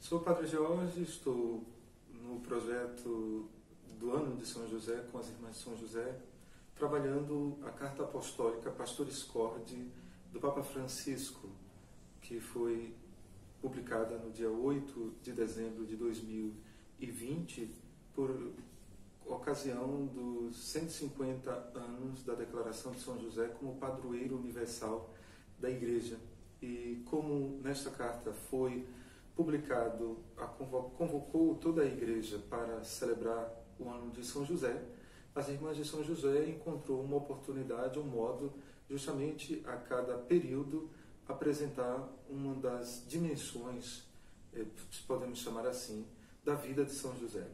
Sou o Padre Jorge, estou no projeto do Ano de São José, com as Irmãs de São José, trabalhando a Carta Apostólica Pastoris Corde do Papa Francisco, que foi publicada no dia 8 de dezembro de 2020, por ocasião dos 150 anos da declaração de São José como padroeiro universal da Igreja. E como nesta carta foi publicado, convocou toda a Igreja para celebrar o ano de São José, as Irmãs de São José encontrou uma oportunidade, um modo, justamente a cada período, apresentar uma das dimensões, podemos chamar assim, da vida de São José.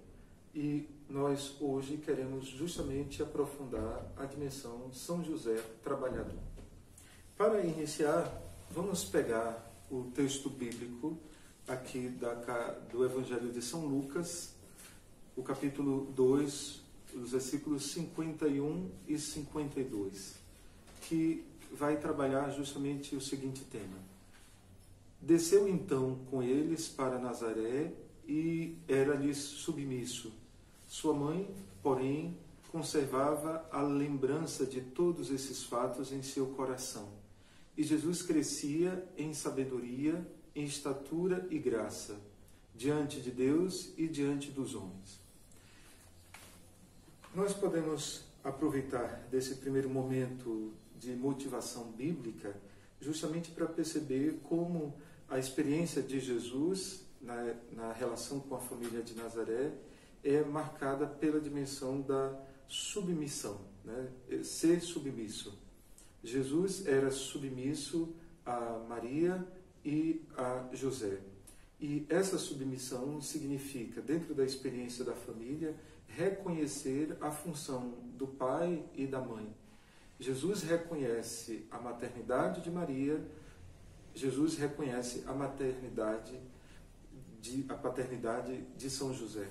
E nós hoje queremos justamente aprofundar a dimensão São José trabalhador. Para iniciar, vamos pegar o texto bíblico aqui do Evangelho de São Lucas, o capítulo 2, os versículos 51 e 52, que vai trabalhar justamente o seguinte tema. Desceu então com eles para Nazaré e era-lhes submisso. Sua mãe, porém, conservava a lembrança de todos esses fatos em seu coração. E Jesus crescia em sabedoria, em estatura e graça, diante de Deus e diante dos homens. Nós podemos aproveitar desse primeiro momento de motivação bíblica justamente para perceber como a experiência de Jesus na relação com a família de Nazaré é marcada pela dimensão da submissão, né? Ser submisso. Jesus era submisso a Maria e a José. E essa submissão significa, dentro da experiência da família, reconhecer a função do pai e da mãe. Jesus reconhece a maternidade de Maria, Jesus reconhece a paternidade de São José.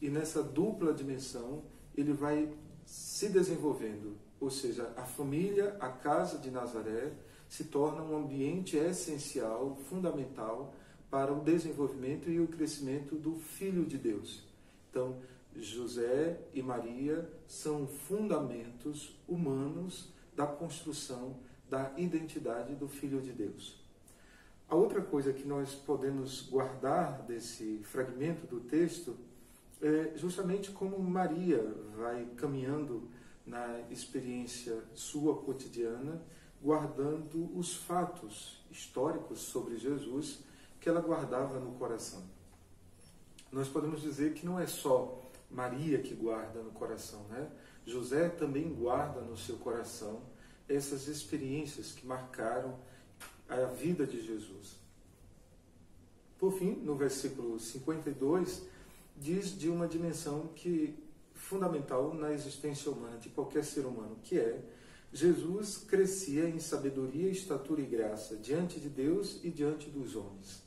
E nessa dupla dimensão, ele vai se desenvolvendo, ou seja, a família, a casa de Nazaré, se torna um ambiente essencial, fundamental para o desenvolvimento e o crescimento do Filho de Deus. Então, José e Maria são fundamentos humanos da construção da identidade do Filho de Deus. A outra coisa que nós podemos guardar desse fragmento do texto é justamente como Maria vai caminhando na experiência sua cotidiana, guardando os fatos históricos sobre Jesus que ela guardava no coração. Nós podemos dizer que não é só Maria que guarda no coração, né? José também guarda no seu coração essas experiências que marcaram a vida de Jesus. Por fim, no versículo 52, diz de uma dimensão fundamental na existência humana, de qualquer ser humano, que é Jesus crescia em sabedoria, estatura e graça, diante de Deus e diante dos homens.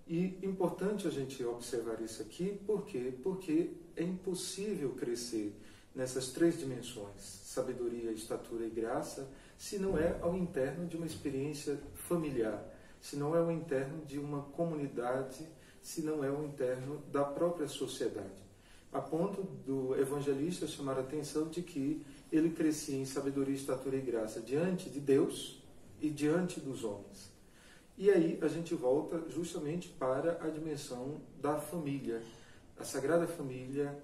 E é importante a gente observar isso aqui, por quê? Porque é impossível crescer nessas três dimensões, sabedoria, estatura e graça, se não é ao interno de uma experiência familiar, se não é ao interno de uma comunidade, se não é ao interno da própria sociedade. A ponto do evangelista chamar a atenção de que ele crescia em sabedoria, estatura e graça diante de Deus e diante dos homens. E aí a gente volta justamente para a dimensão da família, a Sagrada Família,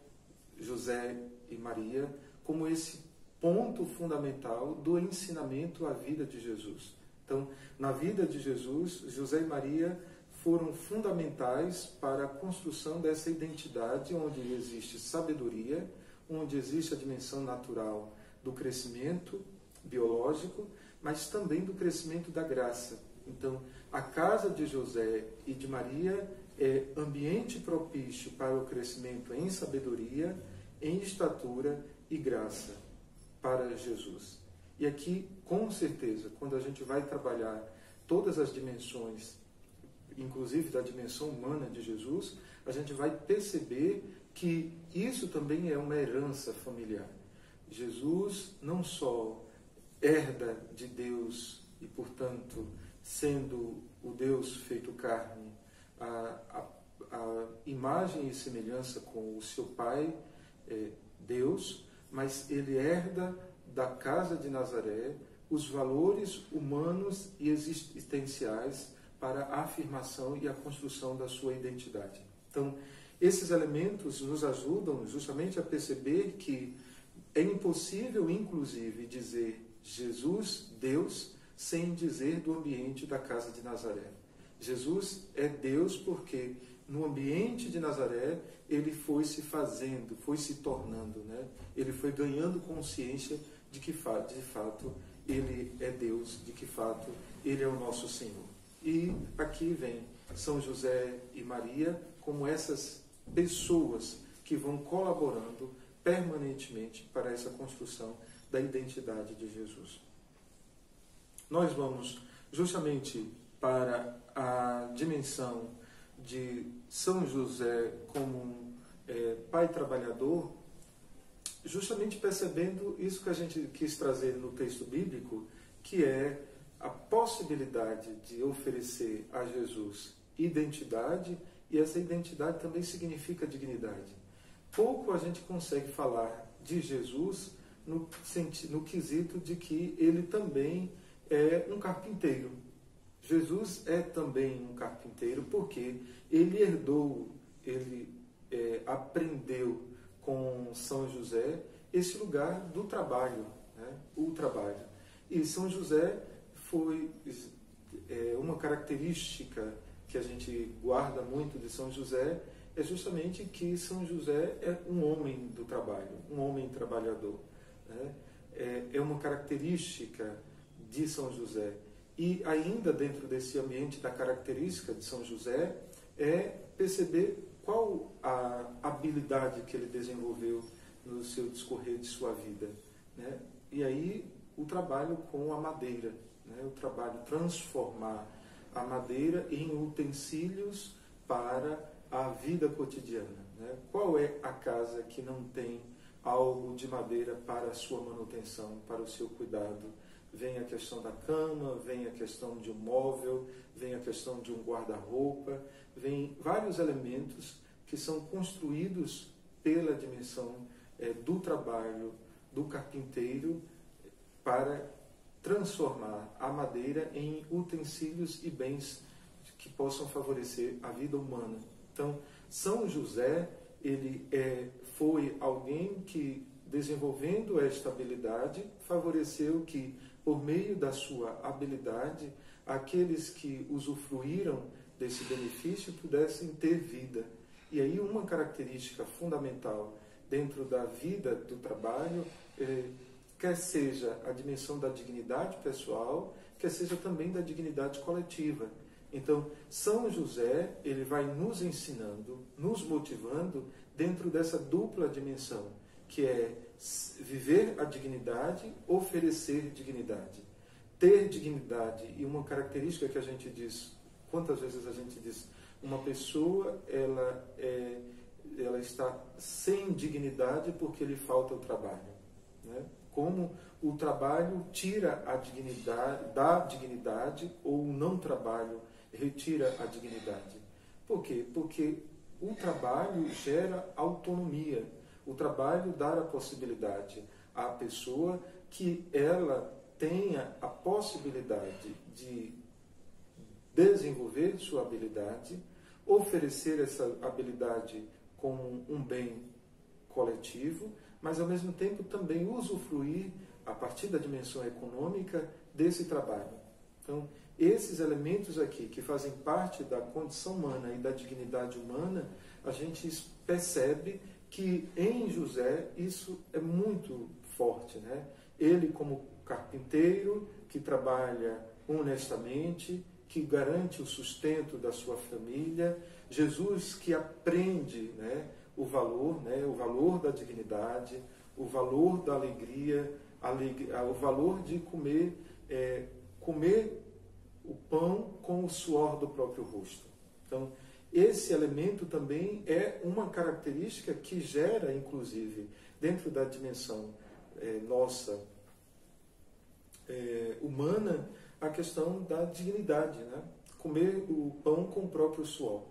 José e Maria, como esse ponto fundamental do ensinamento à vida de Jesus. Então, na vida de Jesus, José e Maria foram fundamentais para a construção dessa identidade onde existe sabedoria, onde existe a dimensão natural do crescimento biológico, mas também do crescimento da graça. Então, a casa de José e de Maria é ambiente propício para o crescimento em sabedoria, em estatura e graça para Jesus. E aqui, com certeza, quando a gente vai trabalhar todas as dimensões, inclusive da dimensão humana de Jesus, a gente vai perceber que isso também é uma herança familiar. Jesus não só herda de Deus e, portanto, sendo o Deus feito carne, a a imagem e semelhança com o seu pai, Deus, mas ele herda da casa de Nazaré os valores humanos e existenciais para a afirmação e a construção da sua identidade. Então, esses elementos nos ajudam justamente a perceber que é impossível, inclusive, dizer Jesus, Deus, sem dizer do ambiente da casa de Nazaré. Jesus é Deus porque no ambiente de Nazaré ele foi se fazendo, foi se tornando, né? Ele foi ganhando consciência de que de fato ele é Deus, de que fato ele é o nosso Senhor. E aqui vem São José e Maria como essas pessoas que vão colaborando permanentemente para essa construção da identidade de Jesus. Nós vamos justamente para a dimensão de São José como pai trabalhador, justamente percebendo isso que a gente quis trazer no texto bíblico, que é a possibilidade de oferecer a Jesus identidade, e essa identidade também significa dignidade. Pouco a gente consegue falar de Jesus no quesito de que ele também é um carpinteiro. Jesus é também um carpinteiro porque ele herdou, ele aprendeu com São José esse lugar do trabalho, né? O trabalho. E São José foi uma característica que a gente guarda muito de São José, é justamente que São José é um homem do trabalho, um homem trabalhador, né? É uma característica de São José. E ainda dentro desse ambiente da característica de São José, é perceber qual a habilidade que ele desenvolveu no seu discorrer de sua vida, né? E aí o trabalho com a madeira, né? O trabalho transformar a madeira em utensílios para a vida cotidiana, né? Qual é a casa que não tem algo de madeira para a sua manutenção, para o seu cuidado? Vem a questão da cama, vem a questão de um móvel, vem a questão de um guarda-roupa, vem vários elementos que são construídos pela dimensão do trabalho do carpinteiro para transformar a madeira em utensílios e bens que possam favorecer a vida humana. Então, São José, ele foi alguém que, desenvolvendo esta habilidade, favoreceu que, por meio da sua habilidade, aqueles que usufruíram desse benefício pudessem ter vida. E aí uma característica fundamental dentro da vida do trabalho, quer seja a dimensão da dignidade pessoal, quer seja também da dignidade coletiva. Então, São José, ele vai nos ensinando, nos motivando dentro dessa dupla dimensão, que é viver a dignidade, oferecer dignidade. Ter dignidade, e uma característica que a gente diz, quantas vezes a gente diz, uma pessoa, ela está sem dignidade porque lhe falta o trabalho, né? Como o trabalho tira a dignidade, dá dignidade, ou o não trabalho retira a dignidade. Por quê? Porque o trabalho gera autonomia. O trabalho dá a possibilidade à pessoa que ela tenha a possibilidade de desenvolver sua habilidade, oferecer essa habilidade como um bem coletivo, mas ao mesmo tempo também usufruir, a partir da dimensão econômica, desse trabalho. Então, esses elementos aqui, que fazem parte da condição humana e da dignidade humana, a gente percebe que em José isso é muito forte, né? Ele como carpinteiro que trabalha honestamente, que garante o sustento da sua família, Jesus que aprende, né, o valor da dignidade, o valor da alegria, o valor de comer o pão com o suor do próprio rosto. Então, esse elemento também é uma característica que gera, inclusive, dentro da dimensão nossa humana, a questão da dignidade, né? Comer o pão com o próprio suor.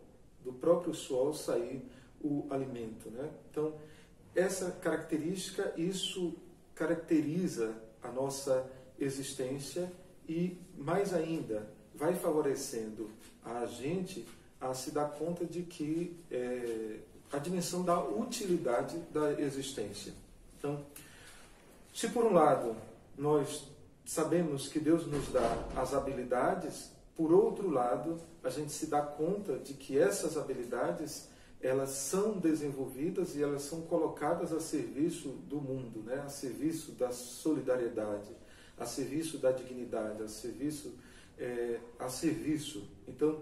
do próprio suor sair o alimento, né? Então, essa característica, isso caracteriza a nossa existência e, mais ainda, vai favorecendo a gente a se dar conta de que a dimensão da utilidade da existência. Então, se por um lado nós sabemos que Deus nos dá as habilidades, por outro lado, a gente se dá conta de que essas habilidades, elas são desenvolvidas e elas são colocadas a serviço do mundo, né? A serviço da solidariedade, a serviço da dignidade, a serviço. Então,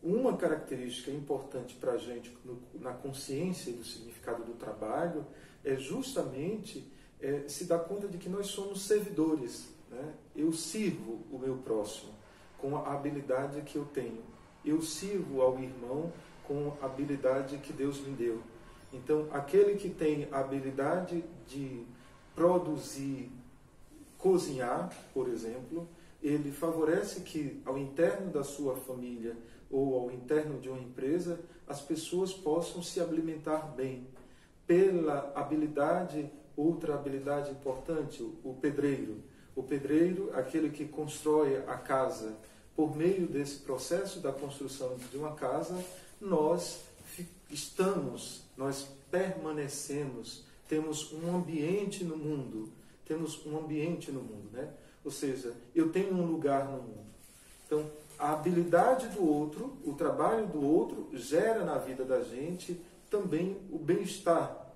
uma característica importante para a gente na consciência do significado do trabalho é justamente se dar conta de que nós somos servidores, né? Eu sirvo o meu próximo com a habilidade que eu tenho. Eu sirvo ao irmão com a habilidade que Deus me deu. Então, aquele que tem a habilidade de produzir, cozinhar, por exemplo, ele favorece que ao interno da sua família ou ao interno de uma empresa, as pessoas possam se alimentar bem. Pela habilidade, outra habilidade importante, o pedreiro. O pedreiro, aquele que constrói a casa. Por meio desse processo da construção de uma casa, nós permanecemos, temos um ambiente no mundo, né? Ou seja, eu tenho um lugar no mundo. Então, a habilidade do outro, o trabalho do outro, gera na vida da gente também o bem-estar,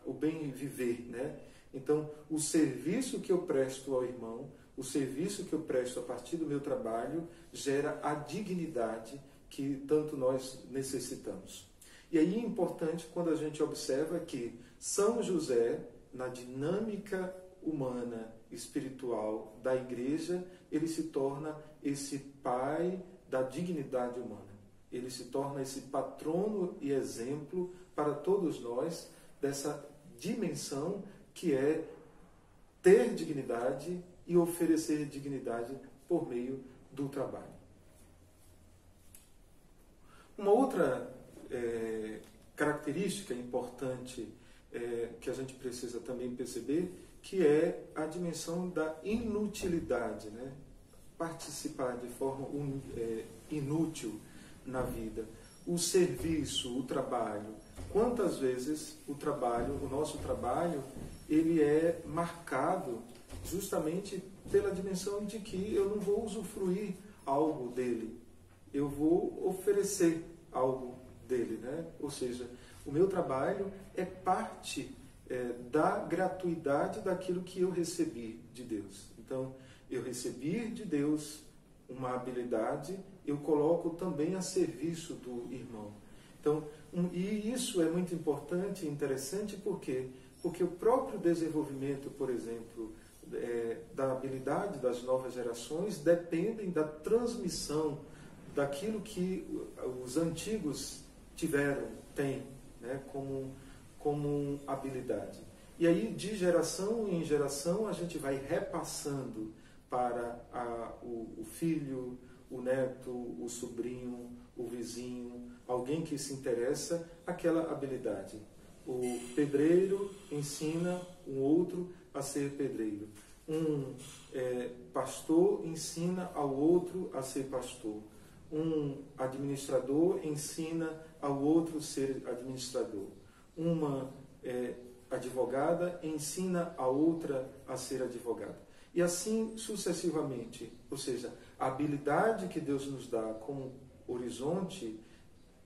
o bem viver, né? Então, o serviço que eu presto ao irmão, o serviço que eu presto a partir do meu trabalho, gera a dignidade que tanto nós necessitamos. E aí é importante quando a gente observa que São José, na dinâmica humana, espiritual da igreja, ele se torna esse pai da dignidade humana. Ele se torna esse patrono e exemplo para todos nós dessa dimensão que é ter dignidade e oferecer dignidade por meio do trabalho. Uma outra característica importante que a gente precisa também perceber, que é a dimensão da inutilidade, né? Participar de forma inútil na vida. O serviço, o trabalho. Quantas vezes o nosso trabalho, ele é marcado justamente pela dimensão de que eu não vou usufruir algo dele, eu vou oferecer algo dele, né? Ou seja, o meu trabalho é parte da gratuidade daquilo que eu recebi de Deus. Então, eu recebi de Deus uma habilidade, eu coloco também a serviço do irmão. Então, e isso é muito importante e interessante, por quê? Porque o próprio desenvolvimento, por exemplo, da habilidade das novas gerações dependem da transmissão daquilo que os antigos têm, né, como habilidade. E aí, de geração em geração, a gente vai repassando para o filho, o neto, o sobrinho, o vizinho, alguém que se interessa, aquela habilidade. O pedreiro ensina um outro a ser pedreiro. Um pastor ensina ao outro a ser pastor. Um administrador ensina ao outro a ser administrador. Uma advogada ensina a outra a ser advogada. E assim sucessivamente. Ou seja, a habilidade que Deus nos dá como horizonte,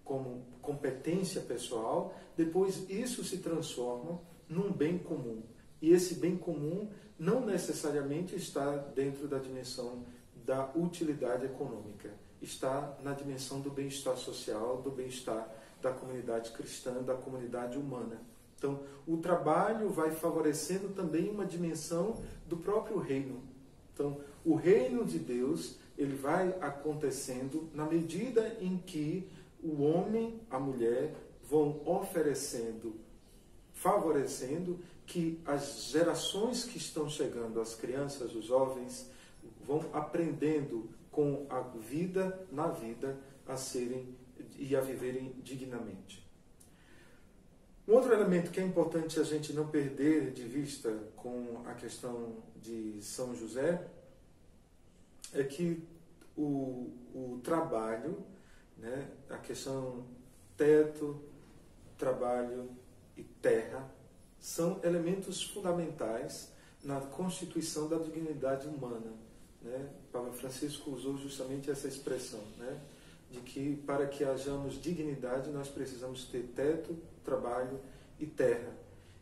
como competência pessoal, depois isso se transforma num bem comum. E esse bem comum não necessariamente está dentro da dimensão da utilidade econômica. Está na dimensão do bem-estar social, do bem-estar da comunidade cristã, da comunidade humana. Então, o trabalho vai favorecendo também uma dimensão do próprio reino. Então, o reino de Deus, ele vai acontecendo na medida em que o homem, a mulher, vão oferecendo, favorecendo que as gerações que estão chegando, as crianças, os jovens, vão aprendendo com a vida, na vida, a serem e a viverem dignamente. Um outro elemento que é importante a gente não perder de vista com a questão de São José é que o trabalho, né, a questão teto, trabalho e terra, são elementos fundamentais na constituição da dignidade humana, né? Papa Francisco usou justamente essa expressão, né, de que para que hajamos dignidade nós precisamos ter teto, trabalho e terra.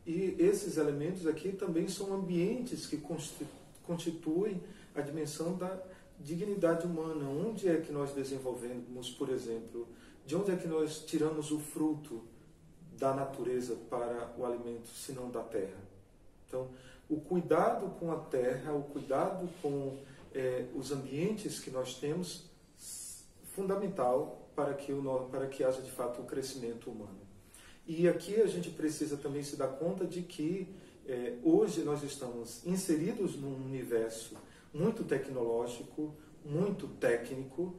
E esses elementos aqui também são ambientes que constituem a dimensão da dignidade humana. Onde é que nós desenvolvemos, por exemplo, de onde é que nós tiramos o fruto da natureza para o alimento, se não da terra? Então, o cuidado com a terra, o cuidado com os ambientes que nós temos, fundamental para que haja de fato o crescimento humano. E aqui a gente precisa também se dar conta de que hoje nós estamos inseridos num universo muito tecnológico, muito técnico,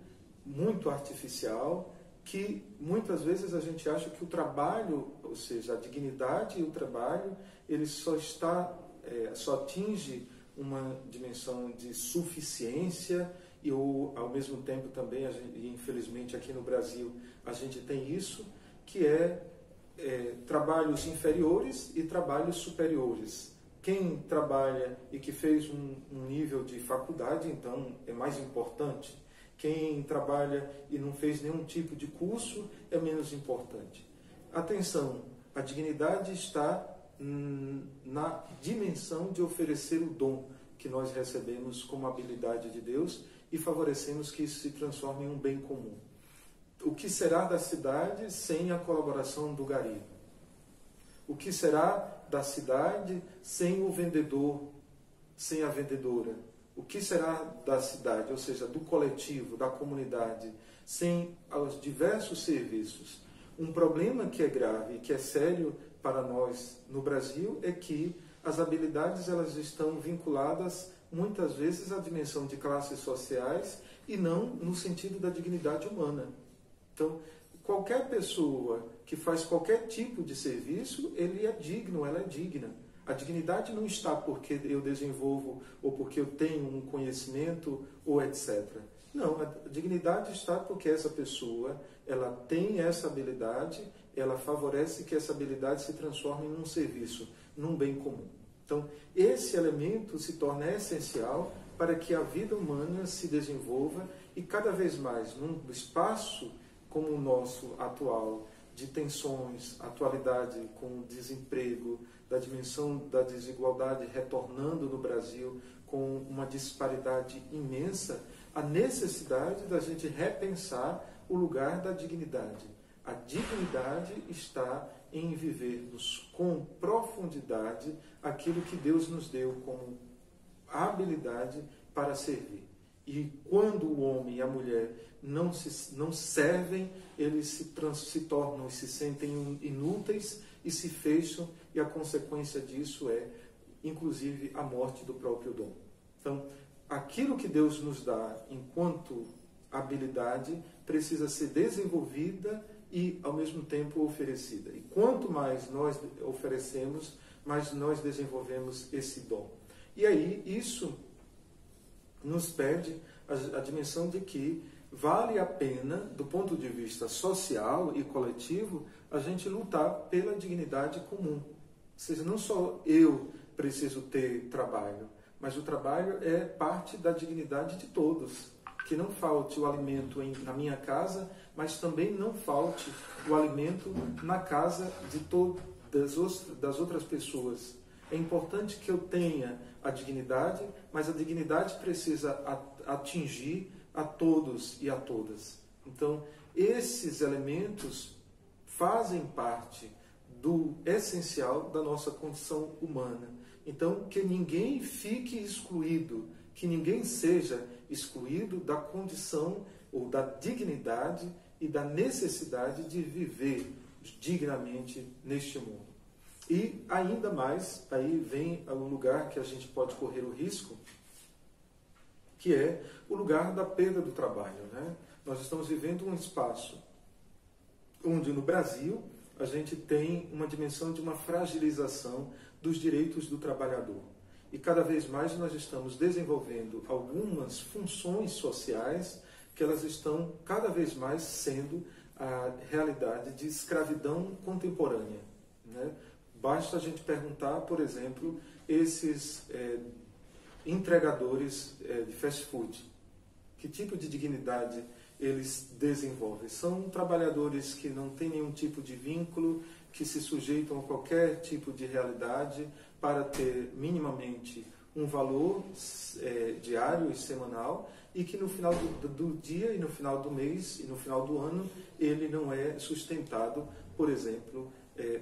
muito artificial, que muitas vezes a gente acha que o trabalho, ou seja, a dignidade e o trabalho, ele só atinge uma dimensão de suficiência e ao mesmo tempo também, infelizmente aqui no Brasil, a gente tem isso, que trabalhos inferiores e trabalhos superiores. Quem trabalha e que fez um nível de faculdade, então, é mais importante. Quem trabalha e não fez nenhum tipo de curso é menos importante. Atenção, a dignidade está na dimensão de oferecer o dom que nós recebemos como habilidade de Deus e favorecemos que isso se transforme em um bem comum. O que será da cidade sem a colaboração do gari? O que será da cidade sem o vendedor, sem a vendedora? O que será da cidade, ou seja, do coletivo, da comunidade, sem os diversos serviços? Um problema que é grave e que é sério para nós no Brasil é que as habilidades elas estão vinculadas muitas vezes à dimensão de classes sociais e não no sentido da dignidade humana. Então, qualquer pessoa que faz qualquer tipo de serviço, ele é digno, ela é digna. A dignidade não está porque eu desenvolvo ou porque eu tenho um conhecimento ou etc. Não, a dignidade está porque essa pessoa, ela tem essa habilidade, ela favorece que essa habilidade se transforme num serviço, num bem comum. Então, esse elemento se torna essencial para que a vida humana se desenvolva e cada vez mais, num espaço como o nosso atual, de tensões, atualidade com desemprego, da dimensão da desigualdade retornando no Brasil com uma disparidade imensa, a necessidade da gente repensar o lugar da dignidade. A dignidade está em vivermos com profundidade aquilo que Deus nos deu como habilidade para servir. E quando o homem e a mulher não servem, eles se tornam e se sentem inúteis e se fecham, e a consequência disso é, inclusive, a morte do próprio dom. Então, aquilo que Deus nos dá enquanto habilidade precisa ser desenvolvida e, ao mesmo tempo, oferecida. E quanto mais nós oferecemos, mais nós desenvolvemos esse dom. E aí, isso nos pede a dimensão de que vale a pena, do ponto de vista social e coletivo, a gente lutar pela dignidade comum. Ou seja, não só eu preciso ter trabalho, mas o trabalho é parte da dignidade de todos. Que não falte o alimento na minha casa, mas também não falte o alimento na casa de das outras pessoas. É importante que eu tenha a dignidade, mas a dignidade precisa atingir a todos e a todas. Então, esses elementos fazem parte do essencial da nossa condição humana. Então, que ninguém fique excluído, que ninguém seja excluído da condição ou da dignidade e da necessidade de viver dignamente neste mundo. E ainda mais, aí vem o lugar que a gente pode correr o risco, que é o lugar da perda do trabalho, né? Nós estamos vivendo um espaço onde no Brasil a gente tem uma dimensão de uma fragilização dos direitos do trabalhador. E cada vez mais nós estamos desenvolvendo algumas funções sociais que elas estão cada vez mais sendo a realidade de escravidão contemporânea, né? Basta a gente perguntar, por exemplo, esses entregadores de fast food. Que tipo de dignidade eles desenvolvem? São trabalhadores que não têm nenhum tipo de vínculo, que se sujeitam a qualquer tipo de realidade para ter minimamente um valor diário e semanal, e que no final do dia e no final do mês e no final do ano ele não é sustentado, por exemplo,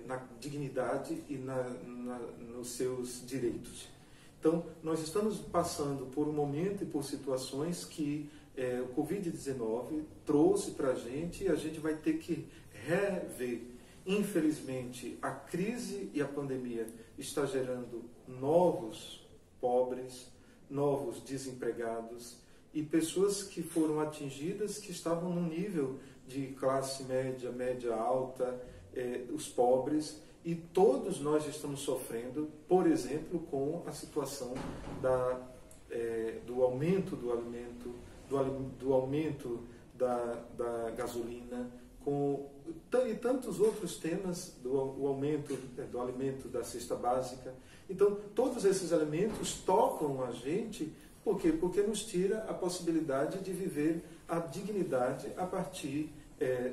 na dignidade e nos seus direitos. Então, nós estamos passando por um momento e por situações que o Covid-19 trouxe para a gente, e a gente vai ter que rever. Infelizmente, a crise e a pandemia está gerando novos pobres, novos desempregados e pessoas que foram atingidas, que estavam no nível de classe média, média alta, os pobres, e todos nós estamos sofrendo, por exemplo, com a situação do aumento do alimento, do aumento da gasolina, e tantos outros temas, do aumento do alimento da cesta básica. Então, todos esses elementos tocam a gente. Por quê? Porque nos tira a possibilidade de viver a dignidade a partir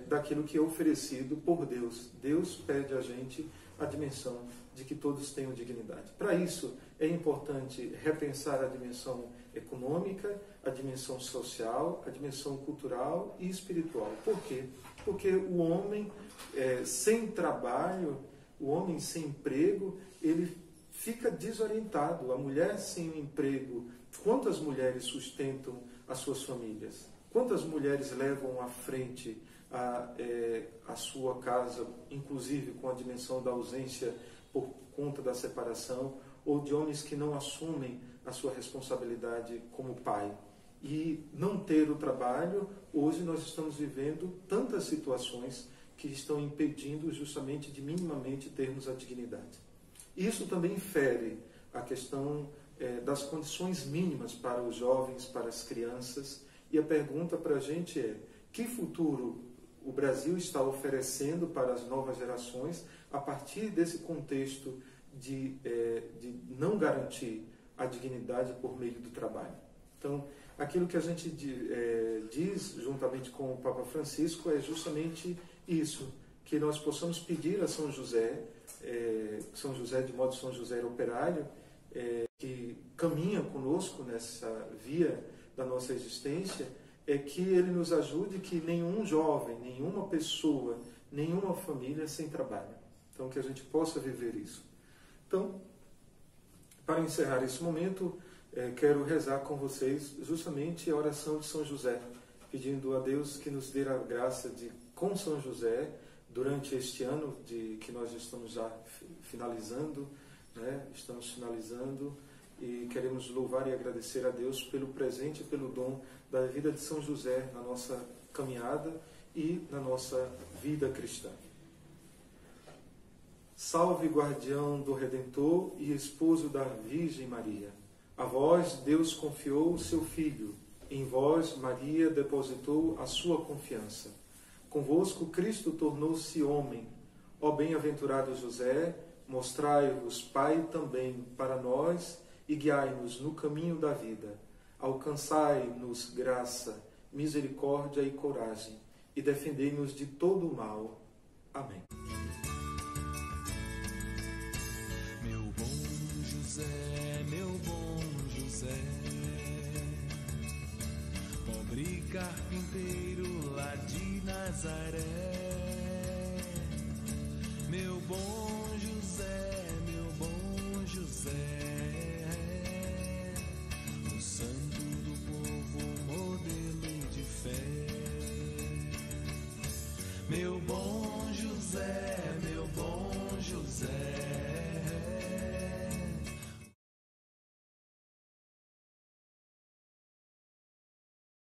daquilo que é oferecido por Deus. Deus pede a gente a dimensão de que todos tenham dignidade. Para isso, é importante repensar a dimensão econômica, a dimensão social, a dimensão cultural e espiritual. Por quê? Porque o homem sem trabalho, o homem sem emprego, ele fica desorientado. A mulher sem emprego, quantas mulheres sustentam as suas famílias? Quantas mulheres levam à frente a sua casa, inclusive com a dimensão da ausência por conta da separação, ou de homens que não assumem a sua responsabilidade como pai? E não ter o trabalho, hoje nós estamos vivendo tantas situações que estão impedindo justamente de minimamente termos a dignidade. Isso também fere a questão das condições mínimas para os jovens, para as crianças, e a pergunta para a gente é: que futuro o Brasil está oferecendo para as novas gerações a partir desse contexto de não garantir a dignidade por meio do trabalho? Então, aquilo que a gente diz, juntamente com o Papa Francisco, é justamente isso, que nós possamos pedir a São José, de modo São José operário, que caminha conosco nessa via da nossa existência, que ele nos ajude, que nenhum jovem, nenhuma pessoa, nenhuma família sem trabalho. Então, que a gente possa viver isso. Então, para encerrar esse momento, quero rezar com vocês justamente a oração de São José, pedindo a Deus que nos dê a graça de, com São José, durante este ano que nós estamos já finalizando, né? Estamos finalizando e queremos louvar e agradecer a Deus pelo presente e pelo dom da vida de São José na nossa caminhada e na nossa vida cristã. Salve, guardião do Redentor e esposo da Virgem Maria. A vós Deus confiou o seu Filho, em vós Maria depositou a sua confiança. Convosco Cristo tornou-se homem. Ó bem-aventurado José, mostrai-vos Pai também para nós e guiai-nos no caminho da vida. Alcançai-nos graça, misericórdia e coragem, e defendei-nos de todo o mal. Amém. Meu bom José, meu bom José, pobre carpinteiro lá de Nazaré. Meu bom José, meu bom José, o santo do povo, modelo de fé. Meu bom